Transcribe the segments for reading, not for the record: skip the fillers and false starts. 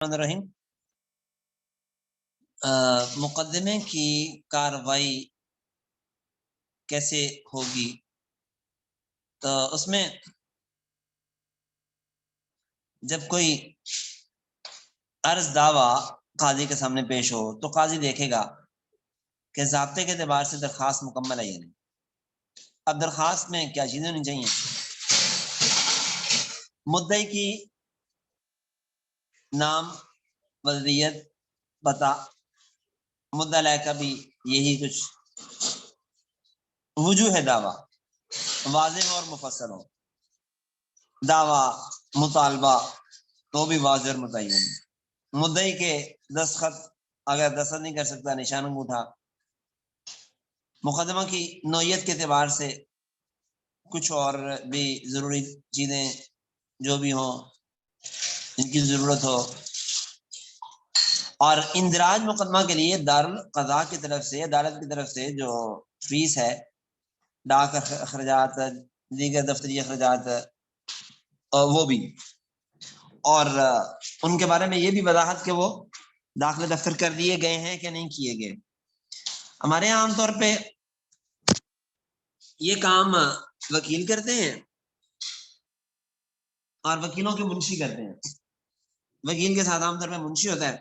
الرحیم مقدمے کی کارروائی کیسے ہوگی؟ تو اس میں جب کوئی عرض دعویٰ قاضی کے سامنے پیش ہو تو قاضی دیکھے گا کہ ضابطے کے اعتبار سے درخواست مکمل ہے یا نہیں۔ اب درخواست میں کیا چیزیں ہونی چاہیے؟ مدعی کی نام، وضعیت، پتہ، مدعا علیہ کا بھی یہی کچھ، وجوہ دعویٰ واضح اور مفصل ہو، دعویٰ مطالبہ تو بھی واضح اور متعین، مدعی کے دستخط اگر دستخط نہیں کر سکتا نشان انگوٹھا، مقدمہ کی نوعیت کے اعتبار سے کچھ اور بھی ضروری چیزیں جو بھی ہوں ان کی ضرورت ہو، اور اندراج مقدمہ کے لیے دارالقضاء کی طرف سے، عدالت کی طرف سے جو فیس ہے، ڈاک اخراجات، دیگر دفتری اخراجات، وہ بھی، اور ان کے بارے میں یہ بھی وضاحت کہ وہ داخل دفتر کر دیے گئے ہیں کہ نہیں کیے گئے۔ ہمارے عام طور پہ یہ کام وکیل کرتے ہیں اور وکیلوں کے منشی کرتے ہیں۔ وکیل کے ساتھ عام طور پہ منشی ہوتا ہے،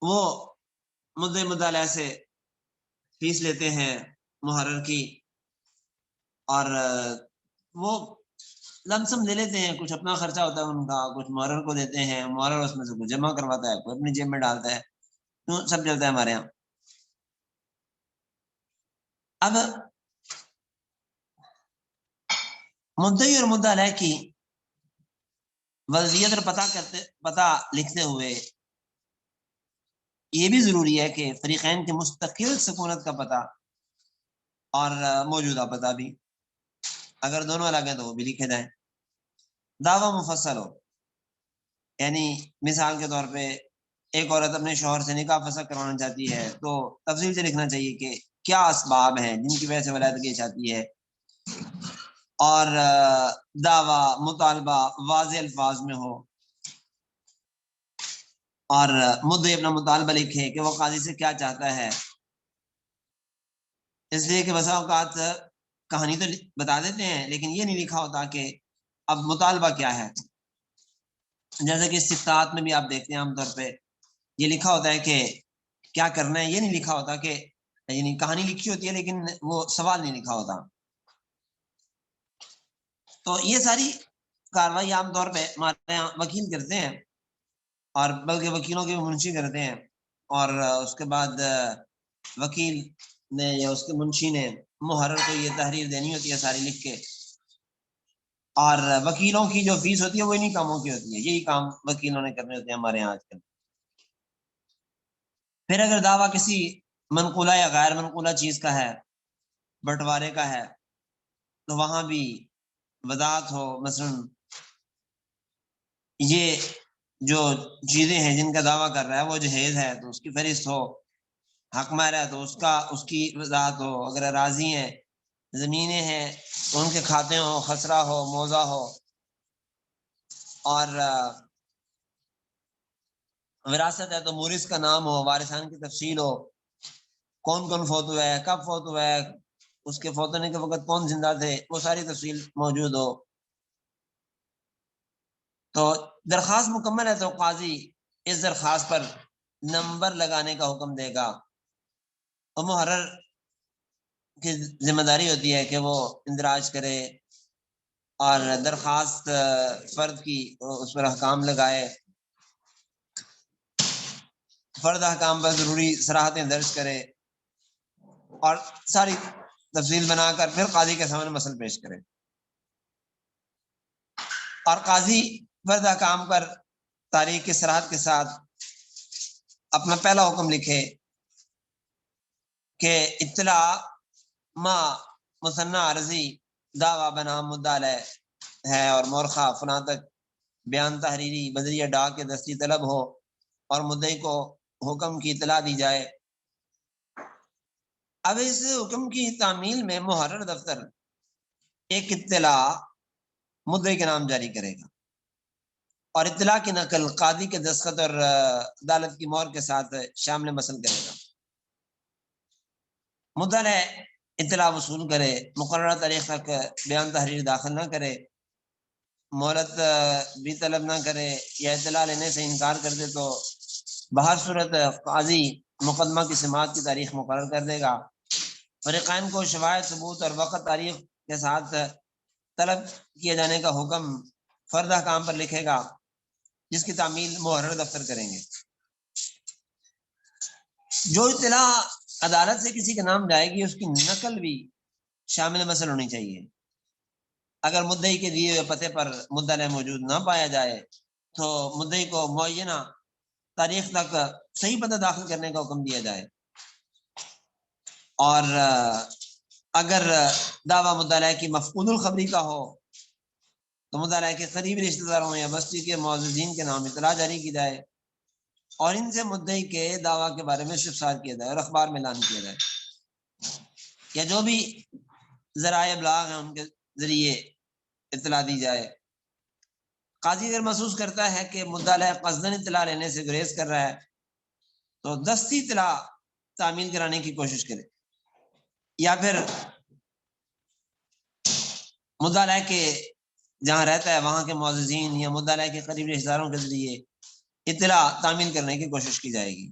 وہ مدعا علیہ سے فیس لیتے ہیں محرر کی، اور وہ لمسم لے لیتے ہیں، کچھ اپنا خرچہ ہوتا ہے ان کا، کچھ محرر کو دیتے ہیں، محرر اس میں سے کچھ جمع کرواتا ہے، کوئی اپنی جیب میں ڈالتا ہے، تو سب چلتا ہے ہمارے یہاں۔ اب مدعی اور مدعا علیہ کی وضعیت اور پتہ لکھتے ہوئے یہ بھی ضروری ہے کہ فریقین کے مستقل سکونت کا پتہ اور موجودہ پتہ بھی، اگر دونوں الگ ہیں تو وہ بھی لکھے جائیں۔ دعویٰ مفصل ہو، یعنی مثال کے طور پہ ایک عورت اپنے شوہر سے نکاح فسخ کروانا چاہتی ہے تو تفصیل سے لکھنا چاہیے کہ کیا اسباب ہیں جن کی وجہ سے ولایت کی چاہتی ہے، اور دعویٰ مطالبہ واضح الفاظ میں ہو، اور مدعی اپنا مطالبہ لکھے کہ وہ قاضی سے کیا چاہتا ہے۔ اس لیے کہ بسا اوقات کہانی تو بتا دیتے ہیں لیکن یہ نہیں لکھا ہوتا کہ اب مطالبہ کیا ہے۔ جیسے کہ استفتاءات میں بھی آپ دیکھتے ہیں عام طور پہ یہ لکھا ہوتا ہے کہ کیا کرنا ہے، یہ نہیں لکھا ہوتا کہ، یعنی کہانی لکھی ہوتی ہے لیکن وہ سوال نہیں لکھا ہوتا۔ تو یہ ساری کاروائی عام طور پہ ہمارے یہاں وکیل کرتے ہیں، اور بلکہ وکیلوں کے منشی کرتے ہیں، اور اس کے بعد وکیل نے یا اس کے منشی نے محرر کو یہ تحریر دینی ہوتی ہے ساری لکھ کے، اور وکیلوں کی جو فیس ہوتی ہے وہ انہی کاموں کی ہوتی ہے، یہی کام وکیلوں نے کرنے ہوتے ہیں ہمارے یہاں آج کل۔ پھر اگر دعویٰ کسی منقولہ یا غیر منقولہ چیز کا ہے، بٹوارے کا ہے، تو وہاں بھی وضاحت ہو، مثلا یہ جو چیزیں ہیں جن کا دعویٰ کر رہا ہے وہ جہیز ہے تو اس کی فہرست ہو، حق مہر ہے تو اس کی وضاحت ہو، اگر اراضی ہیں، زمینیں ہیں تو ان کے کھاتے ہوں، خسرہ ہو، موضع ہو، اور وراثت ہے تو مورث کا نام ہو، وارثان کی تفصیل ہو، کون کون فوت ہوا ہے، کب فوت ہوا ہے، اس کے فوت ہونے کے وقت کون زندہ تھے، وہ ساری تفصیل موجود ہو۔ تو درخواست مکمل ہے تو قاضی اس درخواست پر نمبر لگانے کا حکم دے گا، اور محرر کی ذمہ داری ہوتی ہے کہ وہ اندراج کرے اور درخواست فرد کی اس پر احکام لگائے، فرد احکام پر ضروری صراحتیں درج کرے، اور ساری تفصیل بنا کر پھر قاضی کے سامنے مسئلہ پیش کرے، اور قاضی فرد احکام پر تاریخ کی صراحت کے ساتھ اپنا پہلا حکم لکھے کہ اطلاع ما مثنیٰ عرضی دعویٰ بنام مدعا علیہ ہے، اور مورخہ فلاں تک بیان تحریری بذریعہ ڈاک کے دستی طلب ہو، اور مدعی کو حکم کی اطلاع دی جائے۔ اب اس حکم کی تعمیل میں محرر دفتر ایک اطلاع مدعی کے نام جاری کرے گا، اور اطلاع کی نقل قاضی کے دستخط اور عدالت کی مہر کے ساتھ شامل مثل کرے گا۔ مدعا اطلاع وصول کرے، مقررہ تاریخ تک بیان تحریر داخل نہ کرے، مہلت بھی طلب نہ کرے یا اطلاع لینے سے انکار کر دے تو بہر صورت قاضی مقدمہ کی سماعت کی تاریخ مقرر کر دے گا۔ فریقین کو شواہد ثبوت اور وقت تاریخ کے ساتھ طلب کیے جانے کا حکم فرد احکام پر لکھے گا، جس کی تعمیل محرر دفتر کریں گے۔ جو اطلاع عدالت سے کسی کے نام جائے گی اس کی نقل بھی شامل مثل ہونی چاہیے۔ اگر مدعی کے دیے ہوئے پتے پر مدعا موجود نہ پایا جائے تو مدعی کو معینہ تاریخ تک صحیح پتہ داخل کرنے کا حکم دیا جائے، اور اگر دعویٰ مدعا کی مفقود الخبری کا ہو تو مدعا کے قریبی رشتہ داروں یا بستی کے معززین کے نام اطلاع جاری کی جائے اور ان سے مدعی کے دعویٰ کے بارے میں استفسار کیا جائے اور اخبار میں اعلان کیا جائے، یا جو بھی ذرائع ابلاغ ہیں ان کے ذریعے اطلاع دی جائے۔ قاضی اگر محسوس کرتا ہے کہ مدعا قصداً اطلاع لینے سے گریز کر رہا ہے تو دستی اطلاع تعمیل کرانے کی کوشش کرے، یا پھر مدعا کے جہاں رہتا ہے وہاں کے معززین یا مدعا کے قریبی رشتہ داروں کے ذریعے اطلاع تعمیل کرنے کی کوشش کی جائے گی۔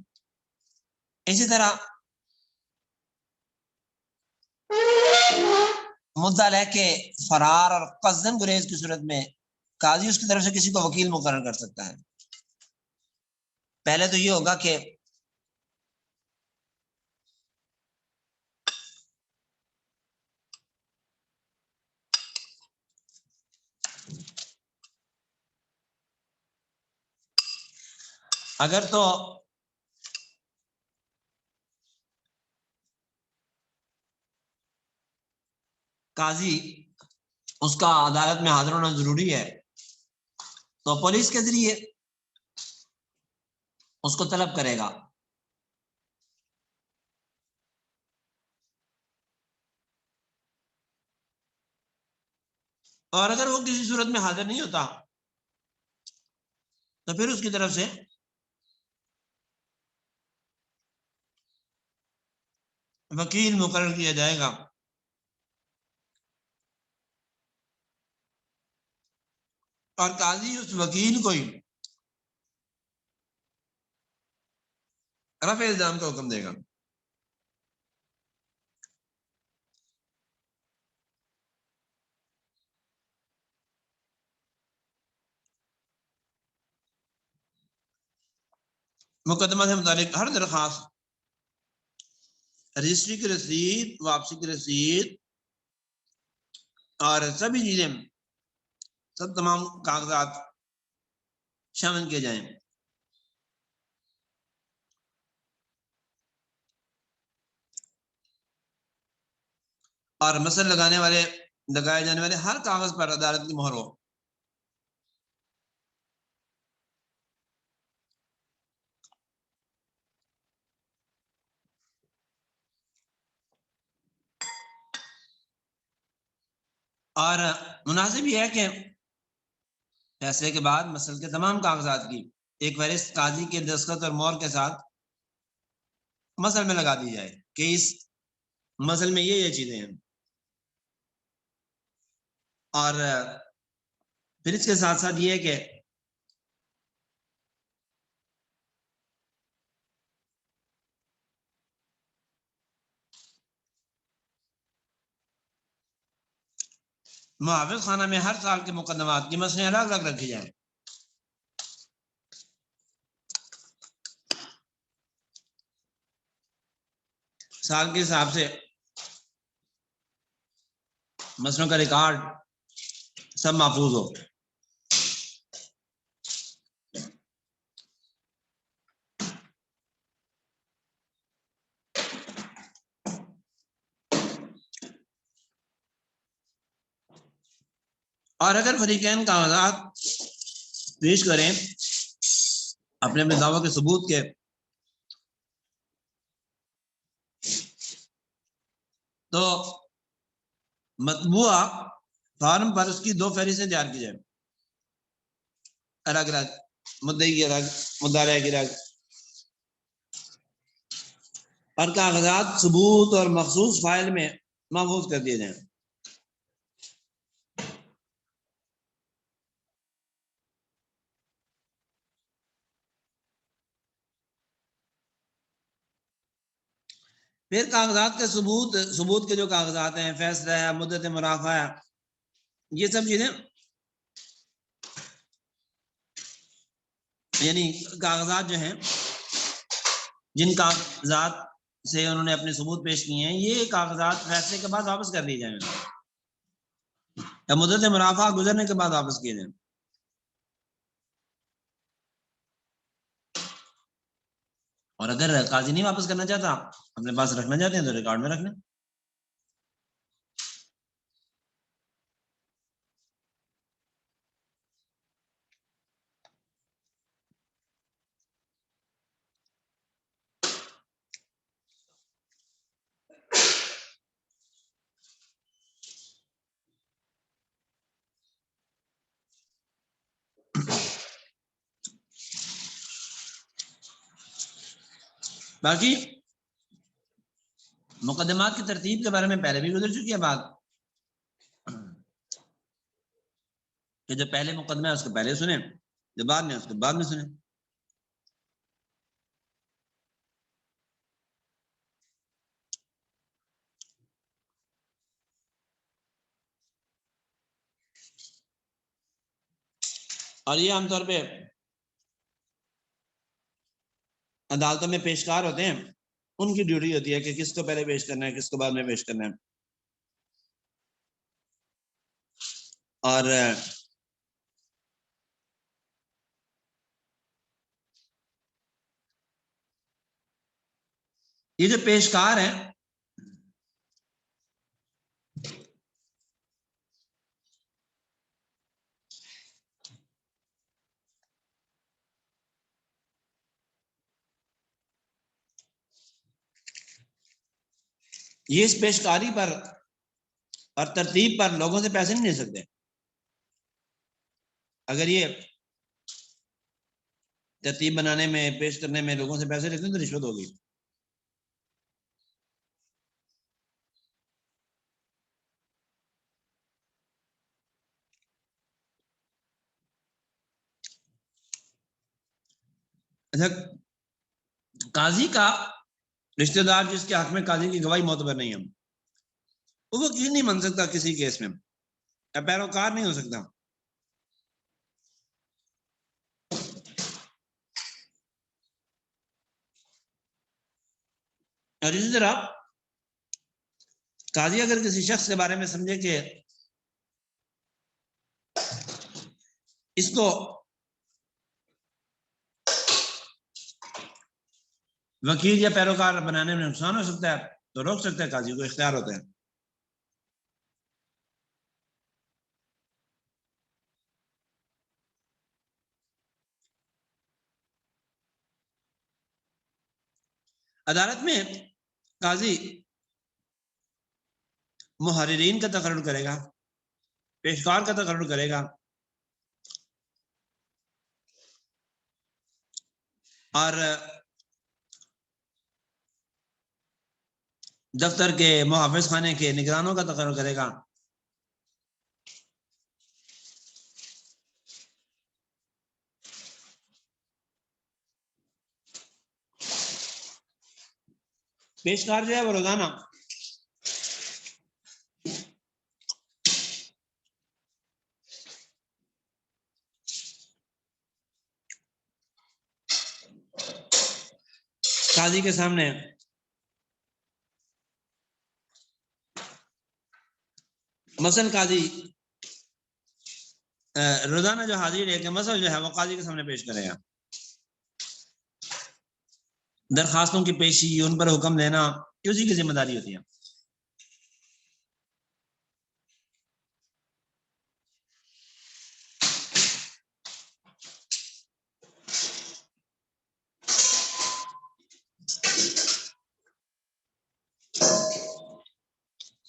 اسی طرح مدعا کے فرار اور قصداً گریز کی صورت میں قاضی اس کی طرف سے کسی کو وکیل مقرر کر سکتا ہے۔ پہلے تو یہ ہوگا کہ اگر تو قاضی اس کا عدالت میں حاضر ہونا ضروری ہے تو پولیس کے ذریعے اس کو طلب کرے گا، اور اگر وہ کسی صورت میں حاضر نہیں ہوتا تو پھر اس کی طرف سے وکیل مقرر کیا جائے گا، اور قاضی اس وکیل کو ہی رفع الزام کا حکم دے گا۔ مقدمہ سے متعلق ہر درخواست، رجسٹری کی رسید، واپسی کی رسید اور سبھی چیزیں، سب تمام کاغذات شامل کیے جائیں۔ اور مثل لگائے جانے والے ہر کاغذ پر عدالت کی مہر ہو۔ اور مناسب یہ ہے کہ فیصلے کے بعد مسل کے تمام کاغذات کی ایک فہرست قاضی کے دستخط اور مہر کے ساتھ مسل میں لگا دی جائے کہ اس مسل میں یہ چیزیں ہیں، اور پھر اس کے ساتھ ساتھ یہ ہے کہ محافظ خانہ میں ہر سال کے مقدمات کی مسئلیں الگ الگ رکھی جائیں۔ سال کے حساب سے مسئلوں کا ریکارڈ سب محفوظ ہو۔ اور اگر فریقین کاغذات پیش کریں اپنے اپنے دعووں کے ثبوت کے تو مطبوعہ فارم پر اس کی 2 فہرستیں تیار کی جائیں۔ الگ الگ، مدعی کی الگ، مدعا کی الگ، اور کاغذات ثبوت اور مخصوص فائل میں محفوظ کر دیے جائیں۔ پھر کاغذات کے ثبوت کے جو کاغذات ہیں، فیصلہ ہے، مدت مرافعہ ہے، یہ سب چیزیں یعنی کاغذات جو ہیں، جن کاغذات سے انہوں نے اپنے ثبوت پیش کیے ہیں، یہ کاغذات فیصلے کے بعد واپس کر دیے جائیں یا مدت مرافعہ گزرنے کے بعد واپس کیے جائیں۔ اور اگر قاضی نہیں واپس کرنا چاہتا، اپنے پاس رکھنا چاہتے ہیں تو ریکارڈ میں رکھ لیں۔ باقی مقدمات کی ترتیب کے بارے میں پہلے بھی گزر چکی ہے بات، کہ جو پہلے مقدمہ ہے اس کو پہلے سنیں، جو بعد میں اس کو بعد میں سنیں۔ اور یہ عام طور پہ عدالتوں میں پیشکار ہوتے ہیں، ان کی ڈیوٹی ہوتی ہے کہ کس کو پہلے پیش کرنا ہے، کس کو بعد میں پیش کرنا ہے۔ اور یہ جو پیشکار ہیں، یہ اس پیشکاری پر اور ترتیب پر لوگوں سے پیسے نہیں لے سکتے۔ اگر یہ ترتیب بنانے میں، پیش کرنے میں لوگوں سے پیسے لیتے ہیں تو رشوت ہوگی۔ اچھا، قاضی کا رشتہ دار جس کے حق میں قاضی کی گواہی معتبر نہیں ہے، وہ وکیل نہیں بن سکتا کسی کیس میں، یا پیروکار نہیں ہو سکتا۔ اور اسی طرح قاضی اگر کسی شخص کے بارے میں سمجھے کہ اس کو وکیل یا پیروکار بنانے میں نقصان ہو سکتا ہے تو روک سکتا ہے، قاضی کو اختیار ہوتا ہے۔ عدالت میں قاضی محررین کا تقرر کرے گا، پیشکار کا تقرر کرے گا، اور دفتر کے محافظ خانے کے نگرانوں کا تقرر کرے گا۔ پیشکار جو ہے وہ روزانہ قاضی کے سامنے مثلا قاضی روزانہ جو حاضری لے کے مسئلہ جو ہے وہ قاضی کے سامنے پیش کرے گا۔ درخواستوں کی پیشی، ان پر حکم دینا، اسی کی ذمہ داری ہوتی ہے۔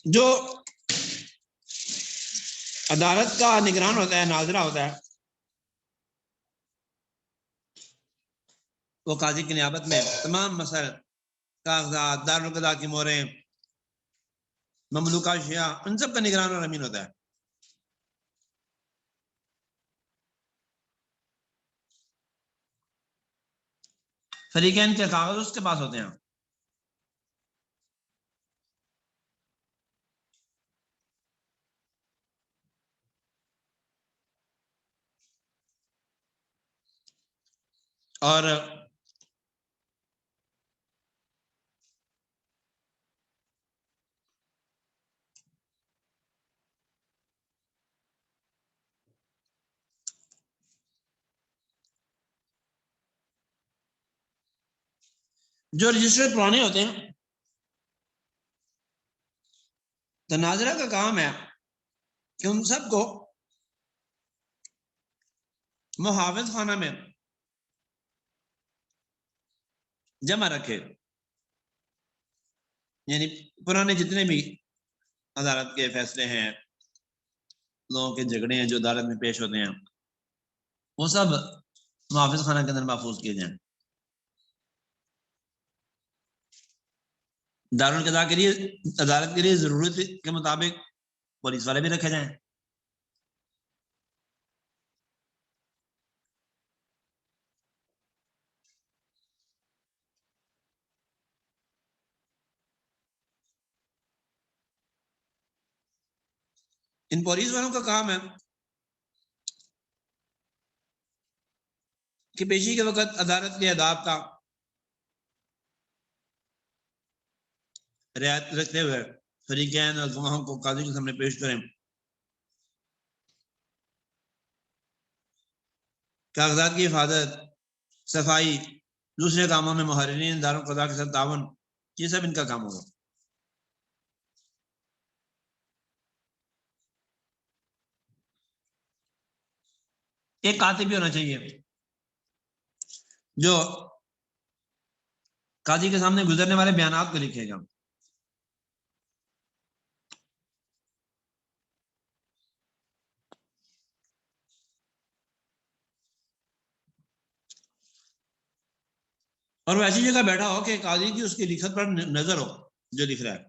جو عدالت کا نگران ہوتا ہے، ناظرہ ہوتا ہے، وہ قاضی کی نیابت میں تمام مسائل، کاغذات، دارالقضاء کی موریں، مملوکہ اشیاء، ان سب کا نگران اور امین ہوتا ہے۔ فریقین کے کاغذ اس کے پاس ہوتے ہیں۔ اور جو رجسٹر پرانے ہوتے ہیں، تناظرہ کا کام ہے کہ ان سب کو محافظ خانہ میں جمع رکھے، یعنی پرانے جتنے بھی عدالت کے فیصلے ہیں، لوگوں کے جھگڑے ہیں جو عدالت میں پیش ہوتے ہیں، وہ سب محافظ خانہ کے اندر محفوظ کیے جائیں۔ دارالقضاء کے لیے، عدالت کے لیے ضرورت کے مطابق پولیس والے بھی رکھے جائیں۔ ان پولیس والوں کا کام ہے کہ پیشی کے وقت عدالت کے آداب کا رعایت رکھتے ہوئے فریقین اور گواہوں کو قاضی کے سامنے پیش کریں، کاغذات کی حفاظت، صفائی، دوسرے کاموں میں محررین، دارالقضاء کے ساتھ تعاون، یہ سب ان کا کام ہوگا۔ ایک کاتب بھی ہونا چاہیے جو قاضی کے سامنے گزرنے والے بیانات کو لکھے گا۔ اور وہ ایسی جگہ بیٹھا ہو کہ قاضی کی اس کی لکھت پر نظر ہو جو لکھ رہا ہے۔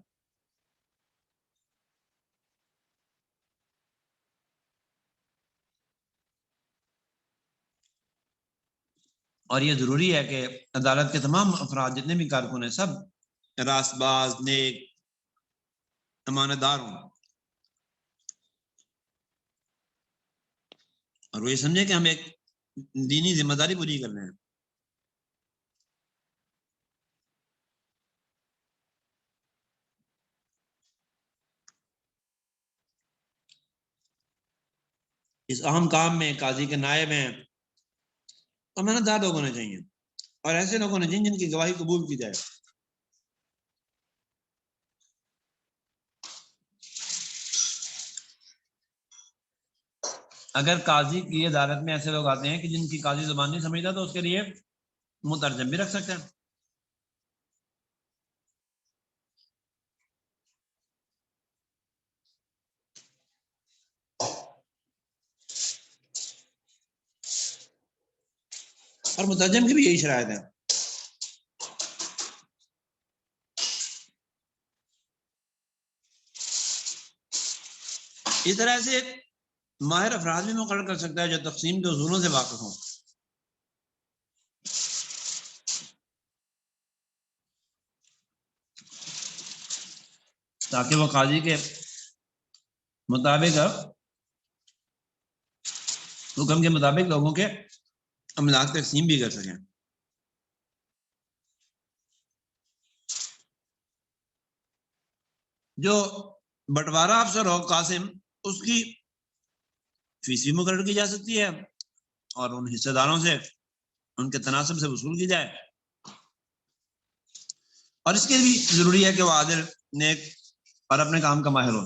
اور یہ ضروری ہے کہ عدالت کے تمام افراد جتنے بھی کارکن ہیں سب راست باز، نیک، امانت دار ہوں، اور وہ یہ سمجھے کہ ہم ایک دینی ذمہ داری پوری کر رہے ہیں۔ اس اہم کام میں قاضی کے نائب ہیں، امانت دار لوگ ہونے چاہیے، اور ایسے لوگ ہونے چاہیے جن کی گواہی قبول کی جائے۔ اگر قاضی کی عدالت میں ایسے لوگ آتے ہیں کہ جن کی قاضی زبان نہیں سمجھتا تو اس کے لیے مترجم بھی رکھ سکتے ہیں۔ اور مترجم کی بھی یہی شرائط ہے۔ اس طرح سے ماہر افراد بھی مقرر کر سکتا ہے جو تقسیم کے اصولوں سے واقف ہوں، تاکہ وہ قاضی کے مطابق، حکم کے مطابق لوگوں کے املاک تقسیم بھی کر سکیں۔ جو بٹوارہ افسر ہو قاسم، اس کی فیس بھی مقرر کی جا سکتی ہے اور ان حصے داروں سے ان کے تناسب سے وصول کی جائے، اور اس کے بھی ضروری ہے کہ وہ عادل، نیک اور اپنے کام کا ماہر ہو۔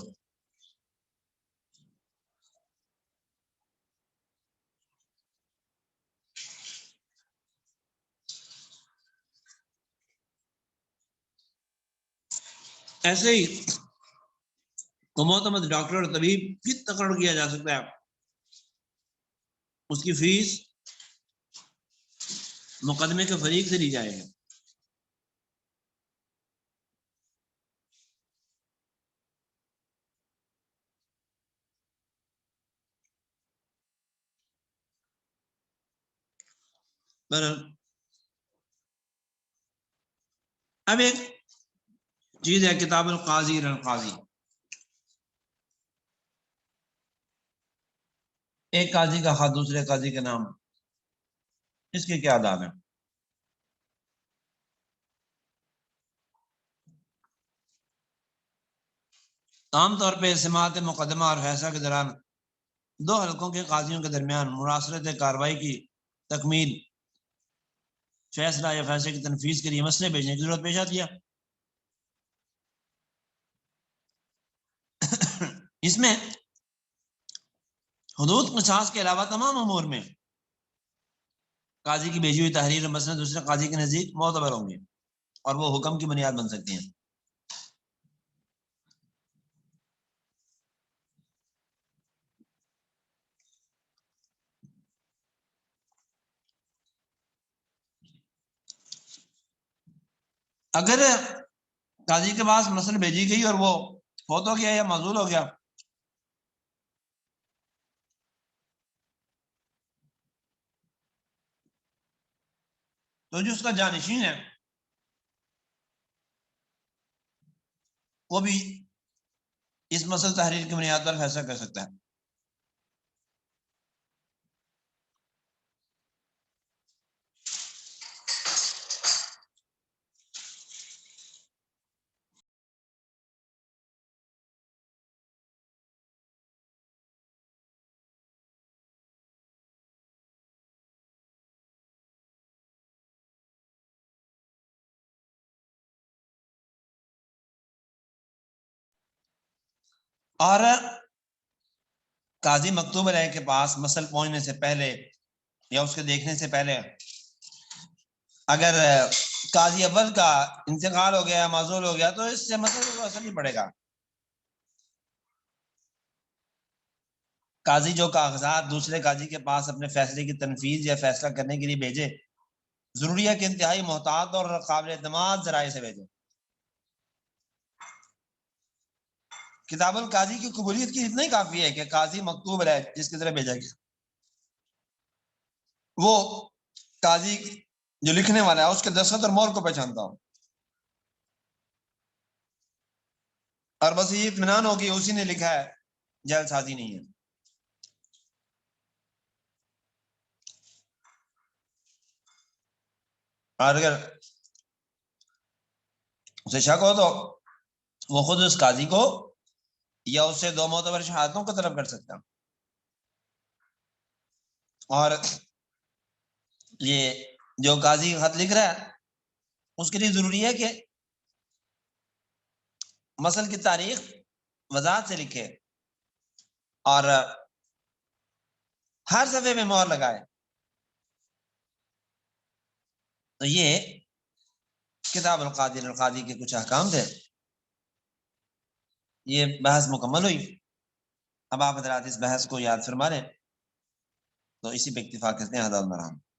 ایسے ہی کو معتمد ڈاکٹر اور طبیب بھی تقرر کیا جا سکتا ہے، اس کی فیس مقدمے کے فریق سے لی جائے گی. اب ایک چیز ہے کتاب القاضی القاضی. ایک قاضی کا خط دوسرے قاضی کے نام، اس کے کیا آداب ہیں؟ عام طور پہ سماعت مقدمہ اور فیصلہ کے دوران دو حلقوں کے قاضیوں کے درمیان مراسلت کارروائی کی تکمیل، فیصلہ یا فیصلے کی تنفیذ کے لیے مسئلے بھیجنے کی ضرورت پیش آتی ہے. اس میں حدود قصاص کے علاوہ تمام امور میں قاضی کی بھیجی ہوئی تحریر مثلا دوسرے قاضی کے نزدیک معتبر ہوں گے اور وہ حکم کی بنیاد بن سکتی ہیں. اگر قاضی کے پاس مسئلہ بھیجی گئی اور وہ فوت ہو گیا یا معزول ہو گیا تو جو اس کا جانشین ہے وہ بھی اس مسئلہ تحریر کی بنیاد پر فیصلہ کر سکتا ہے. اور قاضی مکتوب علیہ کے پاس مسئلہ پہنچنے سے پہلے یا اس کے دیکھنے سے پہلے اگر قاضی اول کا انتقال ہو گیا معزول ہو گیا تو اس سے مسئلہ کو اثر نہیں پڑے گا. قاضی جو کاغذات دوسرے قاضی کے پاس اپنے فیصلے کی تنفیذ یا فیصلہ کرنے کے لیے بھیجے ضروری ہے کہ انتہائی محتاط اور قابل اعتماد ذرائع سے بھیجے. کتاب القاضی کی قبولیت کی اتنا ہی کافی ہے کہ قاضی مکتوب ہے جس کی طرح بھیجا گیا وہ قاضی جو لکھنے والا ہے اس کے دستخط اور مہر کو پہچانتا ہو اور بس یہ اطمینان ہوگی اسی نے لکھا ہے، جعل سازی نہیں ہے. اور اگر اسے شک ہو تو وہ خود اس قاضی کو یا اس سے دو معتبر شہادتوں کو طلب کر سکتا. اور یہ جو قاضی خط لکھ رہا ہے اس کے لیے ضروری ہے کہ مسئلہ کی تاریخ وضاحت سے لکھے اور ہر صفحے میں مہر لگائے. تو یہ کتاب القاضی القاضی کے کچھ احکام تھے. یہ بحث مکمل ہوئی. اب آپ حضرات اس بحث کو یاد فرما لیں تو اسی پہ اکتفا کرتے ہیں. حضرات مرحبا.